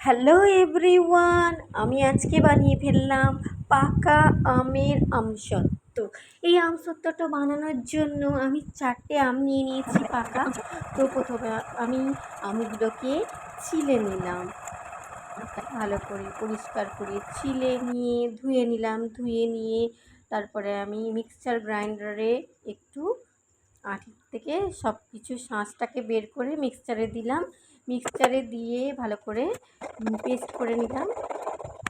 Hello everyone, আমি আজকে বানিয়ে ফেললাম পাকা আমের আমসত্ত্ব। এই আমসত্ত্বটা বানানোর জন্য আমি 4টে আম নিয়ে নিয়েছি পাকা। তো প্রথমে আমি আমগুলোকে ছিলে নিলাম, ভালো করে পরিষ্কার করে ছিলে নিয়ে ধুয়ে নিলাম। ধুয়ে নিয়ে তারপরে আমি মিক্সচার গ্রাইন্ডারে একটু আঁটি থেকে সব কিছু শাঁসটাকে বের করে মিক্সচারে দিলাম। মিক্সচারে দিয়ে ভালো করে পেস্ট করে নিলাম।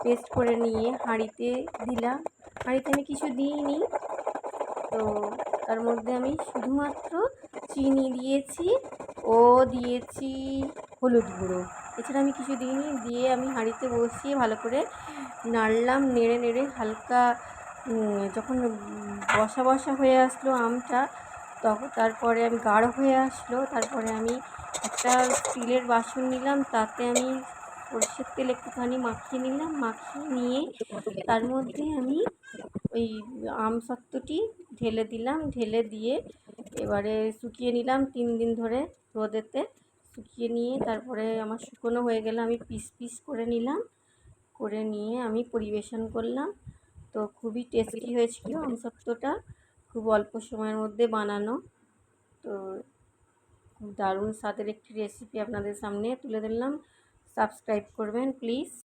পেস্ট করে নিয়ে হাঁড়িতে দিলাম। হাঁড়িতে আমি কিছু দিইনি, তো তার মধ্যে আমি শুধুমাত্র চিনি দিয়েছি ও দিয়েছি হলুদ গুঁড়ো, এছাড়া আমি কিছু দিইনি। দিয়ে আমি হাঁড়িতে বসিয়ে ভালো করে নাড়লাম। নেড়ে নেড়ে হালকা যখন বসা বসা হয়ে আসলো আমটা, তখন তারপরে আমি গাঢ় হয়ে আসলো, তারপরে আমি একটা স্টিলের বাসন নিলাম। তাতে আমি সরষের তেল একটুখানি মাখিয়ে নিলাম। মাখিয়ে নিয়ে তার মধ্যে আমি ওই আমসত্ত্বটি ঢেলে দিলাম। ঢেলে দিয়ে এবারে শুকিয়ে নিলাম 3 দিন ধরে রোদেতে। শুকিয়ে নিয়ে তারপরে আমার শুকনো হয়ে গেলে আমি পিস পিস করে নিলাম। করে নিয়ে আমি পরিবেশন করলাম। তো খুবই টেস্টি হয়েছিল আমসত্ত্বটা, খুব অল্প সময়ের মধ্যে বানানো। তো খুব দারুণ স্বাদের একটি রেসিপি আপনাদের সামনে তুলে ধরলাম। সাবস্ক্রাইব করবেন প্লিজ।